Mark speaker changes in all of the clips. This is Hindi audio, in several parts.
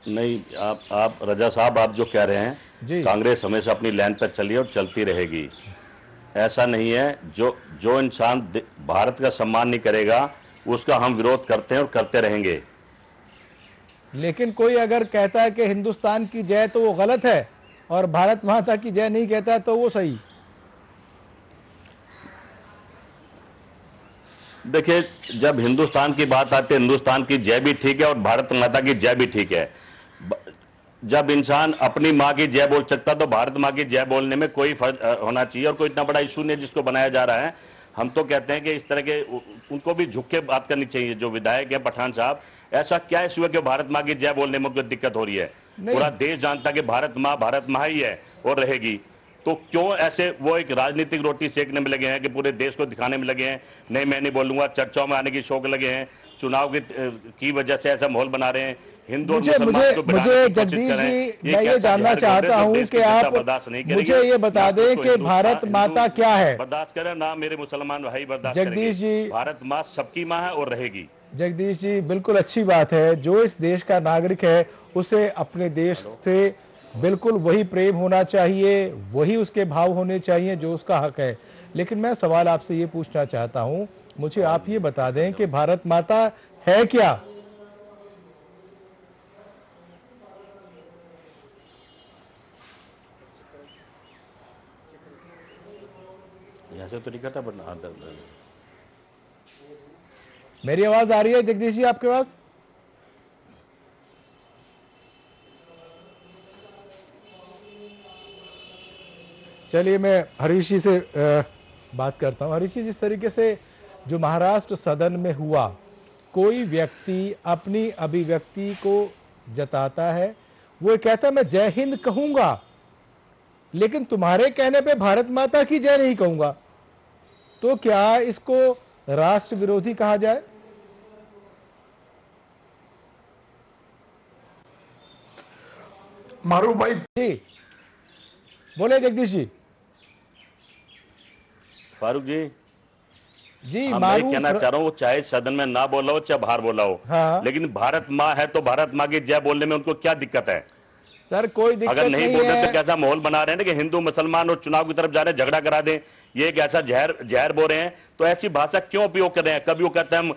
Speaker 1: नहीं, आप रजा साहब, आप जो कह रहे हैं,
Speaker 2: जी
Speaker 1: कांग्रेस हमेशा अपनी लाइन पर चली और चलती रहेगी। ऐसा नहीं है। जो जो इंसान भारत का सम्मान नहीं करेगा, उसका हम विरोध करते हैं और करते रहेंगे।
Speaker 2: लेकिन कोई अगर कहता है कि हिंदुस्तान की जय तो वो गलत है, और भारत माता की जय नहीं कहता तो वो सही।
Speaker 1: देखिए, जब हिंदुस्तान की बात आती है, हिंदुस्तान की जय भी ठीक है और भारत माता की जय भी ठीक है। जब इंसान अपनी माँ की जय बोल सकता, तो भारत माँ की जय बोलने में कोई फर्क होना चाहिए, और कोई इतना बड़ा इशू नहीं जिसको बनाया जा रहा है। हम तो कहते हैं कि इस तरह के उनको भी झुक के बात करनी चाहिए, जो विधायक है पठान साहब। ऐसा क्या इशू है कि भारत माँ की जय बोलने में कोई दिक्कत हो रही है?
Speaker 2: नहीं,
Speaker 1: पूरा देश जानता है कि भारत माँ ही है और रहेगी। तो क्यों ऐसे वो एक राजनीतिक रोटी सेकने में लगे हैं कि पूरे देश को दिखाने में लगे हैं? नहीं, मैं नहीं बोलूंगा, चर्चाओं में आने की शौक लगे हैं, चुनाव की वजह से ऐसा माहौल बना रहे हैं, हिंदू और
Speaker 2: मुझे
Speaker 1: मुसलमान
Speaker 2: मुझे
Speaker 1: को
Speaker 2: मुझे
Speaker 1: भिड़ाने की कोशिश
Speaker 2: जगदीश
Speaker 1: कर रहे हैं।
Speaker 2: जी,
Speaker 1: ये
Speaker 2: मैं ये
Speaker 1: कैसा
Speaker 2: जानना
Speaker 1: जहर घोल रहे
Speaker 2: चाहता
Speaker 1: हैं जो
Speaker 2: हूं
Speaker 1: देश
Speaker 2: कि
Speaker 1: की जनता
Speaker 2: आप
Speaker 1: बर्दाश्त नहीं करेगी।
Speaker 2: मुझे ये
Speaker 1: ना
Speaker 2: बता
Speaker 1: तो
Speaker 2: दें
Speaker 1: उसको
Speaker 2: कि भारत माता क्या है।
Speaker 1: बर्दाश्त करें, ना मेरे मुसलमान भाई बर्दाश्त करेंगे।
Speaker 2: जगदीश जी,
Speaker 1: भारत माँ सबकी माँ है और रहेगी।
Speaker 2: जगदीश जी, बिल्कुल अच्छी बात है। जो इस देश का नागरिक है उसे अपने देश
Speaker 1: हेलो।
Speaker 2: से बिल्कुल वही प्रेम होना चाहिए, वही उसके भाव होने चाहिए जो उसका हक है। लेकिन मैं सवाल आपसे ये पूछना चाहता हूं, मुझे आप ये बता दें कि भारत माता है क्या?
Speaker 1: यहाँ से तो नहीं करता,
Speaker 2: मेरी आवाज आ रही है जगदीश जी आपके पास? चलिए, मैं हरीश जी से बात करता हूं। हरीश जी, जिस तरीके से जो महाराष्ट्र सदन में हुआ, कोई व्यक्ति अपनी अभिव्यक्ति को जताता है, वो कहता है मैं जय हिंद कहूंगा, लेकिन तुम्हारे कहने पे भारत माता की जय नहीं कहूंगा। तो क्या इसको राष्ट्र विरोधी कहा जाए?
Speaker 3: मारू भाई
Speaker 2: जी बोले जगदीश जी।
Speaker 1: फारूक जी,
Speaker 2: जी
Speaker 1: हाँ, मैं
Speaker 2: मारू
Speaker 1: कहना चाह रहा हूँ, वो चाहे सदन में ना बोला हो चाहे बाहर बोला हो,
Speaker 2: हाँ
Speaker 1: लेकिन भारत माँ है तो भारत माँ की जय बोलने में उनको क्या दिक्कत है?
Speaker 2: सर, कोई
Speaker 1: अगर
Speaker 2: दिक्कत
Speaker 1: नहीं
Speaker 2: नहीं
Speaker 1: बोल रहे
Speaker 2: है।
Speaker 1: तो कैसा माहौल बना रहे हैं ना कि हिंदू मुसलमान और चुनाव की तरफ जा रहे हैं, झगड़ा करा दें, ये एक ऐसा जहर जहर बोल रहे हैं। तो ऐसी भाषा क्यों उपयोग कर रहे हैं? कभी वो कहते हैं हम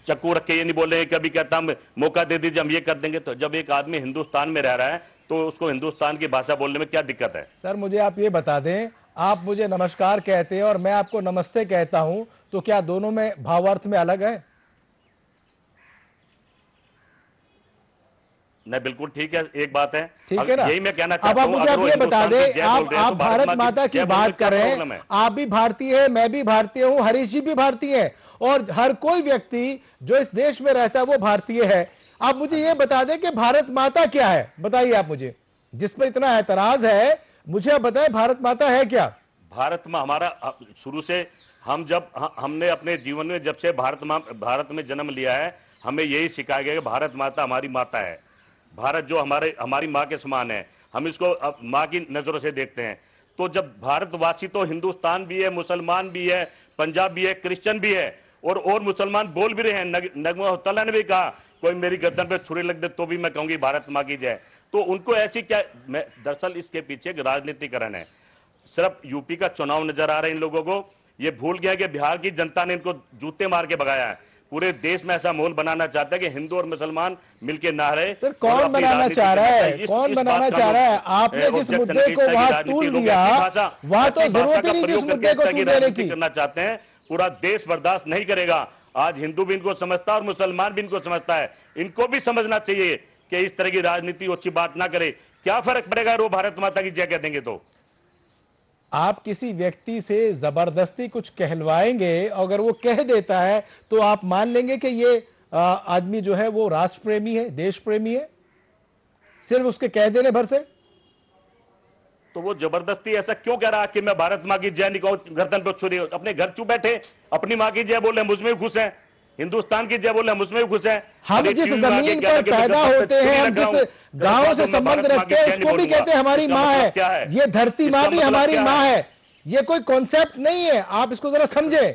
Speaker 1: चक्कू रख के ये नहीं बोल रहे हैं, कभी कहता हम मौका दे दीजिए हम ये कर देंगे। तो जब एक आदमी हिंदुस्तान में रह रहा है तो उसको हिंदुस्तान की भाषा बोलने में क्या दिक्कत है?
Speaker 2: सर, मुझे आप ये बता दें, आप मुझे नमस्कार कहते हैं और मैं आपको नमस्ते कहता हूं, तो क्या दोनों में भावार्थ में अलग है?
Speaker 1: नहीं, बिल्कुल ठीक है, एक बात है।
Speaker 2: ठीक है ना?
Speaker 1: यही मैं कहना
Speaker 2: अब
Speaker 1: चाहता
Speaker 2: आप
Speaker 1: हूं,
Speaker 2: मुझे
Speaker 1: अगर
Speaker 2: आप
Speaker 1: वो
Speaker 2: ये बता
Speaker 1: हिंदुस्तान की
Speaker 2: दें,
Speaker 1: जय बोल रहे हैं
Speaker 2: आप
Speaker 1: तो
Speaker 2: भारत माता की
Speaker 1: जय बोलने में
Speaker 2: बात
Speaker 1: क्या
Speaker 2: कर रहे
Speaker 1: प्रॉब्लम
Speaker 2: हैं।
Speaker 1: है?
Speaker 2: आप भी भारतीय हैं, मैं भी भारतीय हूं, हरीश जी भी भारतीय हैं, और हर कोई व्यक्ति जो इस देश में रहता है वो भारतीय है। आप मुझे ये बता दें कि भारत माता क्या है, बताइए आप मुझे, जिस पर इतना एतराज है, मुझे आप बताएं भारत माता है क्या?
Speaker 1: भारत में हमारा शुरू से, हमने अपने जीवन में जब से भारत में जन्म लिया है, हमें यही सिखाया गया कि भारत माता हमारी माता है। भारत जो हमारी माँ के समान है, हम इसको अब माँ की नजरों से देखते हैं। तो जब भारतवासी, तो हिंदुस्तान भी है, मुसलमान भी है, पंजाब भी है, क्रिश्चियन भी है, और मुसलमान बोल भी रहे हैं। नगमा उत्तला ने भी कहा, कोई मेरी गर्दन पे छुरी लग दे तो भी मैं कहूंगी भारत माँ की जय। तो उनको ऐसी क्या, मैं दरअसल इसके पीछे एक राजनीतिकरण है। सिर्फ यूपी का चुनाव नजर आ रहा है इन लोगों को, ये भूल गया कि बिहार की जनता ने इनको जूते मार के भगाया है। पूरे देश में ऐसा माहौल बनाना चाहता है कि हिंदू और मुसलमान मिलके ना रहे
Speaker 2: सर,
Speaker 1: और
Speaker 2: कौन
Speaker 1: अपनी
Speaker 2: बनाना
Speaker 1: राजनीति
Speaker 2: चाह रहा
Speaker 1: करना
Speaker 2: है?
Speaker 1: चाहिए।
Speaker 2: कौन बनाना चाह रहा है? आपने जिस मुद्दे को वहां तूल दिया, वहां तो जरूरत ही नहीं थी उस मुद्दे को तूल देने की।
Speaker 1: करना चाहते हैं, पूरा देश बर्दाश्त नहीं करेगा। आज हिंदू भी इनको समझता है और मुसलमान भी इनको समझता है। इनको भी समझना चाहिए कि इस तरह की राजनीति अच्छी बात ना करे। क्या फर्क पड़ेगा वो भारत माता की जय कह देंगे तो?
Speaker 2: आप किसी व्यक्ति से जबरदस्ती कुछ कहलवाएंगे, अगर वो कह देता है तो आप मान लेंगे कि ये आदमी जो है वो राष्ट्र प्रेमी है, देश प्रेमी है, सिर्फ उसके कह देने भर से?
Speaker 1: तो वो जबरदस्ती ऐसा क्यों कह रहा कि मैं भारत माँ की जय नहीं कहूं, गर्दन पर छुरी? अपने घर चुप बैठे, अपनी माँ की जय बोले मुझमें भी खुश है, हिंदुस्तान की जय बोले मुझमें भी खुश है।
Speaker 2: हम जिस जमीन पर पैदा होते हैं, हम जिस गांव से संबंध रखते हैं, उसको भी कहते हैं हमारी माँ है। ये धरती माँ भी हमारी माँ है। ये कोई कॉन्सेप्ट नहीं है, आप इसको जरा समझे।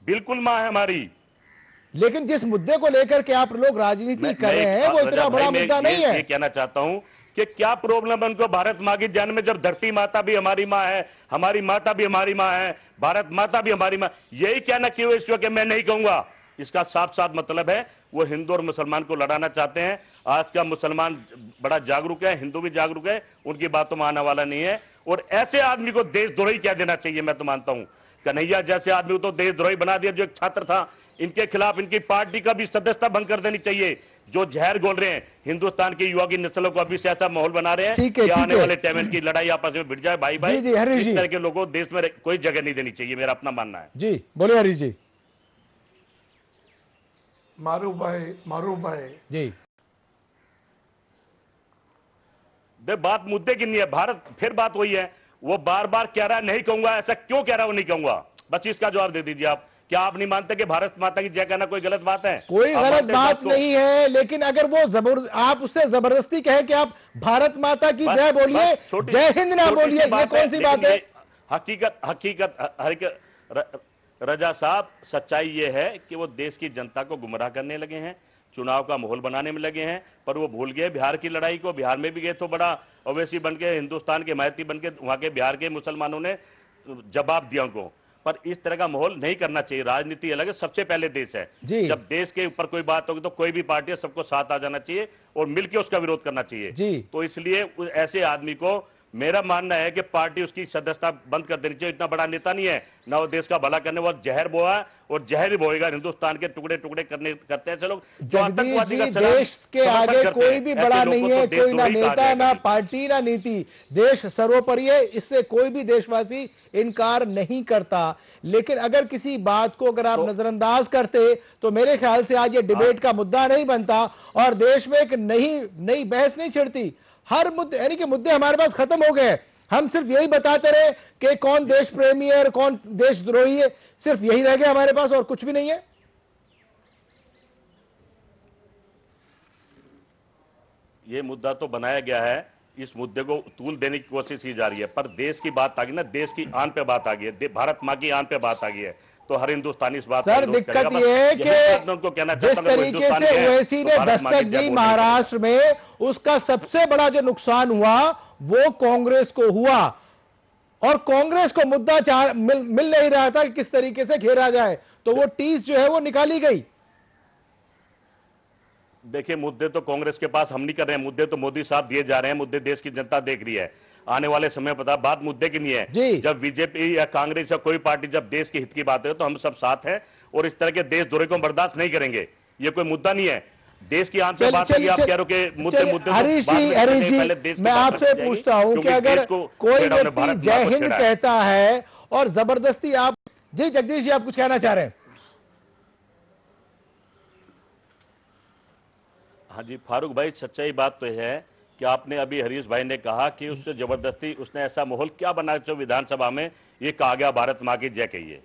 Speaker 1: बिल्कुल माँ है हमारी।
Speaker 2: लेकिन जिस मुद्दे को लेकर के आप लोग राजनीति कर रहे हैं वो इतना बड़ा मुद्दा नहीं है।
Speaker 1: ये कहना चाहता हूं कि क्या प्रॉब्लम है उनको भारत मां की जन्म में, जब धरती माता भी हमारी मां है, हमारी माता भी हमारी मां है, भारत माता भी हमारी मां, यही कहना क्यों ईश्वर के मैं नहीं कहूंगा। इसका साफ साफ मतलब है वो हिंदू और मुसलमान को लड़ाना चाहते हैं। आज का मुसलमान बड़ा जागरूक है, हिंदू भी जागरूक है, उनकी बातों में आने वाला नहीं है। और ऐसे आदमी को देशद्रोही कह देना चाहिए। मैं तो मानता हूं कन्हैया जैसे आदमी को तो देशद्रोही बना दिया। जो एक छात्र था, इनके खिलाफ इनकी पार्टी का भी सदस्यता भंग कर देनी चाहिए। जो जहर घोल रहे हैं हिंदुस्तान की युवा की नस्लों को, अभी से ऐसा माहौल बना रहे हैं कि आने वाले टाइम इनकी लड़ाई आपस में भिड़ जाए। भाई भाई इस तरह के लोगों को देश में कोई जगह नहीं देनी चाहिए, मेरा अपना मानना है।
Speaker 2: जी बोलिए हरीश जी।
Speaker 3: मारूफ भाई
Speaker 2: जी,
Speaker 1: दे बात मुद्दे की नहीं है। भारत फिर बात वही है, वो बार बार कह रहा है नहीं कहूंगा। ऐसा क्यों कह रहा है वो नहीं कहूंगा, बस इसका जवाब दे दीजिए आप। क्या आप नहीं मानते कि भारत माता की जय कहना कोई गलत बात है?
Speaker 2: कोई गलत बात नहीं है, लेकिन अगर वो आप उससे जबरदस्ती कहें कि आप भारत माता की जय बोलिए, जय हिंद ना बोलिए, ये कौन सी बात है?
Speaker 1: हकीकत रजा साहब, सच्चाई ये है कि वो देश की जनता को गुमराह करने लगे हैं, चुनाव का माहौल बनाने में लगे हैं। पर वो भूल गए बिहार की लड़ाई को। बिहार में भी गए तो बड़ा ओवैसी बन के, हिंदुस्तान के हिमायती बन के वहां के बिहार के मुसलमानों ने जवाब दिया उनको। पर इस तरह का माहौल नहीं करना चाहिए। राजनीति अलग है, सबसे पहले देश है। जब देश के ऊपर कोई बात होगी तो कोई भी पार्टी है, सबको साथ आ जाना चाहिए और मिलकर उसका विरोध करना चाहिए। तो इसलिए ऐसे आदमी को मेरा मानना है कि पार्टी उसकी सदस्यता बंद कर देनी चाहिए। इतना बड़ा नेता नहीं है ना, वो देश का भला करने वाला जहर बोआ और जहर ही बोएगा। हिंदुस्तान के टुकड़े टुकड़े करते हैं लोग जो आतंकवादी का
Speaker 2: देश के आगे कोई भी बड़ा नहीं है, कोई ना नेता ना पार्टी ना नीति, देश सर्वोपरि है, इससे कोई भी देशवासी इनकार नहीं करता। लेकिन अगर किसी बात को अगर आप नजरअंदाज करते तो मेरे ख्याल से आज ये डिबेट का मुद्दा नहीं बनता और देश में एक नई बहस नहीं छिड़ती। हर मुद्दे यानी कि मुद्दे हमारे पास खत्म हो गए। हम सिर्फ यही बताते रहे कि कौन देश प्रेमी है और कौन देशद्रोही है, सिर्फ यही रह गया हमारे पास और कुछ भी नहीं है।
Speaker 1: ये मुद्दा तो बनाया गया है, इस मुद्दे को तूल देने की कोशिश की जा रही है। पर देश की बात आ गई ना, देश की आन पे बात आ गई है, भारत मां की आन पे बात आ गई है, तो हर हिंदुस्तानी इस बात
Speaker 2: सर दिक्कत ये है कि उनको कहना जिस तरीके से ओवैसी ने दस्तक दी महाराष्ट्र में, उसका सबसे बड़ा जो नुकसान हुआ वो कांग्रेस को हुआ और कांग्रेस को मुद्दा मिल नहीं रहा था कि किस तरीके से घेरा जाए, तो वो टीस जो है वो निकाली गई।
Speaker 1: देखिए मुद्दे तो कांग्रेस के पास हम नहीं कर रहे हैं, मुद्दे तो मोदी साहब दिए जा रहे हैं, मुद्दे देश की जनता देख रही है। आने वाले समय पता बात मुद्दे की नहीं है। जब बीजेपी या कांग्रेस या कोई पार्टी जब देश के हित की बात है तो हम सब साथ हैं और इस तरह के देशद्रोही को बर्दाश्त नहीं करेंगे। ये कोई मुद्दा नहीं है, देश की आन पे बात है। आप कह रहे हो कि मुद्दे
Speaker 2: हरीश जी, मैं आपसे पूछता हूं कि अगर कोई व्यक्ति जय हिंद कहता है और जबरदस्ती आप, जी जगदीश जी आप कुछ कहना चाह रहे हैं?
Speaker 1: हाँ जी फारूक भाई, सच्चाई बात तो है कि आपने अभी हरीश भाई ने कहा कि उससे जबरदस्ती उसने ऐसा माहौल क्या बना जो विधानसभा में ये कहा गया भारत मां की जय कहिए।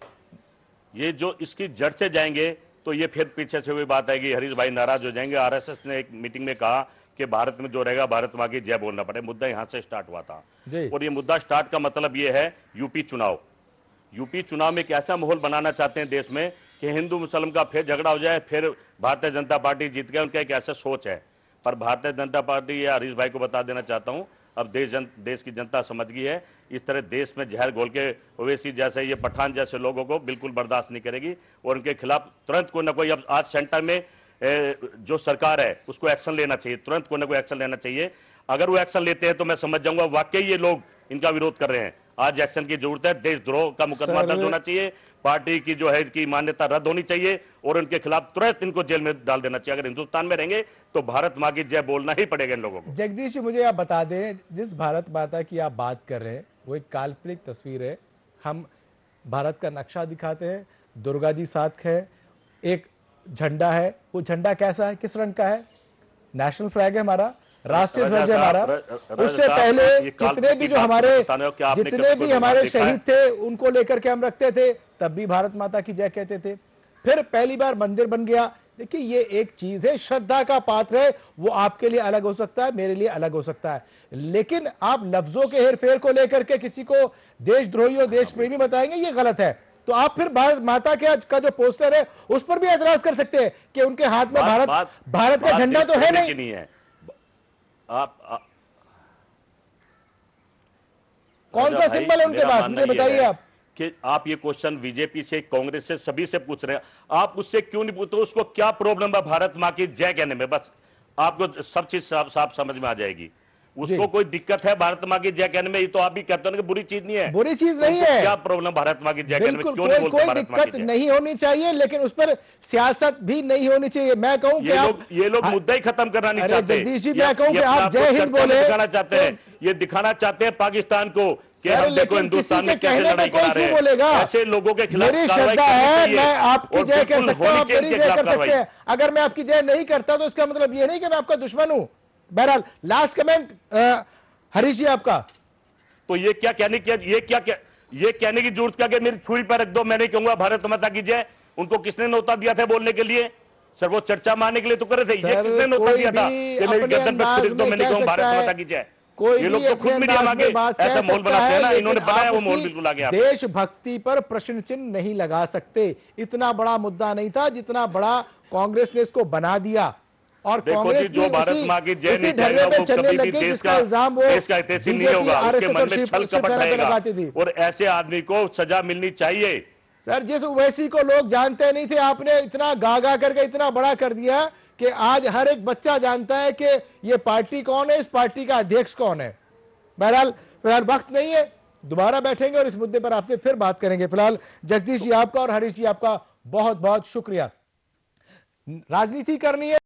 Speaker 1: ये जो इसकी जड़ से जाएंगे तो ये फिर पीछे से हुई बात आएगी, हरीश भाई नाराज हो जाएंगे। आरएसएस ने एक मीटिंग में कहा कि भारत में जो रहेगा भारत मां की जय बोलना पड़े। मुद्दा यहां से स्टार्ट हुआ था और ये मुद्दा स्टार्ट का मतलब ये है यूपी चुनाव में एक ऐसा माहौल बनाना चाहते हैं देश में कि हिंदू मुसलमान का फिर झगड़ा हो जाए, फिर भारतीय जनता पार्टी जीत गए। उनका एक ऐसा सोच है। पर भारतीय जनता पार्टी या हरीश भाई को बता देना चाहता हूं, अब देश की जनता समझ गई है। इस तरह देश में जहर घोल के ओवैसी जैसे ये पठान जैसे लोगों को बिल्कुल बर्दाश्त नहीं करेगी और उनके खिलाफ तुरंत कोई ना कोई, अब आज सेंटर में जो सरकार है उसको एक्शन लेना चाहिए, तुरंत कोई ना कोई एक्शन लेना चाहिए। अगर वो एक्शन लेते हैं तो मैं समझ जाऊंगा वाकई ये लोग इनका विरोध कर रहे हैं। आज एक्शन की जरूरत है, देशद्रोह का मुकदमा दर्ज होना चाहिए, पार्टी की जो है की मान्यता रद्द होनी चाहिए और उनके खिलाफ तुरंत इनको जेल में डाल देना चाहिए। अगर हिंदुस्तान में रहेंगे तो भारत मां की जय बोलना ही पड़ेगा इन लोगों को।
Speaker 2: जगदीश जी मुझे आप बता दें, जिस भारत माता की आप बात कर रहे हैं वो एक काल्पनिक तस्वीर है। हम भारत का नक्शा दिखाते हैं, दुर्गा जी साथ है, एक झंडा है, वो झंडा कैसा है, किस रंग का है? नेशनल फ्लैग है हमारा, राष्ट्रीय ध्वज है हमारा। उससे पहले जितने भी हमारे शहीद थे उनको लेकर के हम रखते थे, तब भी भारत माता की जय कहते थे। फिर पहली बार मंदिर बन गया। देखिए ये एक चीज है, श्रद्धा का पात्र है, वो आपके लिए अलग हो सकता है, मेरे लिए अलग हो सकता है, लेकिन आप लफ्जों के हेरफेर को लेकर के किसी को देशद्रोही और देश प्रेमी बताएंगे, ये गलत है। तो आप फिर भारत माता का जो पोस्टर है उस पर भी एतराज कर सकते हैं कि उनके हाथ में भारत का झंडा तो है नहीं
Speaker 1: है।
Speaker 2: कौन सा सिंबल है उनके पास, मुझे बताइए आप।
Speaker 1: कि आप ये क्वेश्चन बीजेपी से, कांग्रेस से, सभी से पूछ रहे हैं, आप उससे क्यों नहीं पूछते? उसको क्या प्रॉब्लम है भारत मां की जय कहने में? बस आपको सब चीज साफ समझ में आ जाएगी। उसको कोई दिक्कत है भारत मां की जय कहने में? ये तो आप भी कहते हो कि बुरी चीज नहीं है।
Speaker 2: बुरी चीज नहीं है।
Speaker 1: क्या प्रॉब्लम भारत मां की जय कहने में? क्यों नहीं बोलते?
Speaker 2: कोई दिक्कत नहीं होनी चाहिए, लेकिन उस पर सियासत भी नहीं होनी चाहिए। मैं कहूं कि
Speaker 1: ये लोग मुद्दा ही खत्म करना नहीं चाहते।
Speaker 2: जगदीश जी, मैं कहूं कि आप जय हिंद बोले,
Speaker 1: दिखाना चाहते हैं, ये दिखाना चाहते हैं पाकिस्तान को कि हम देखो हिंदुस्तान में कैसे लड़ाई करा रहे हैं। ऐसे लोगों के खिलाफ
Speaker 2: मेरी श्रद्धा है, मैं आपकी जय कर सकता हूं, आप मेरी जय कर सकते हैं। अगर मैं आपकी जय नहीं करता तो इसका मतलब ये नहीं कि मैं आपका दुश्मन हूं। बहरहाल लास्ट कमेंट हरीश जी आपका।
Speaker 1: तो ये क्या कहने की जरूरत क्या कि मेरी छुरी पर रख दो, मैं नहीं कहूंगा भारत माता की जय? उनको किसने न्योता दिया था बोलने के लिए? सर वो चर्चा मारने के लिए तो कर रहे थे। ये किसने न्योता दिया था कि मेरी गर्दन पर छुरी रख दो, मैं नहीं कहूंगा भारत माता की जय? ये लोग तो खुद मीडिया में आगे ऐसा माहौल बनाते हैं ना, इन्होंने बनाया वो माहौल बिल्कुल आगे।
Speaker 2: देशभक्ति पर प्रश्न चिन्ह नहीं लगा सकते। इतना बड़ा मुद्दा नहीं था जितना बड़ा कांग्रेस ने इसको बना दिया। और कांग्रेस
Speaker 1: जो भारत मां की जय नहीं करेगा वो कभी भी देश का हितैषी नहीं होगा। उसके मन में छल कपट रहेगा और ऐसे आदमी को सजा मिलनी चाहिए।
Speaker 2: सर, जिस ओवैसी को लोग जानते नहीं थे, आपने इतना गा करके इतना बड़ा कर दिया कि आज हर एक बच्चा जानता है कि ये पार्टी कौन है, इस पार्टी का अध्यक्ष कौन है। बहरहाल फिलहाल वक्त नहीं है, दोबारा बैठेंगे और इस मुद्दे पर आपसे फिर बात करेंगे। फिलहाल जगदीश जी आपका और हरीश जी आपका बहुत बहुत शुक्रिया। राजनीति करनी है।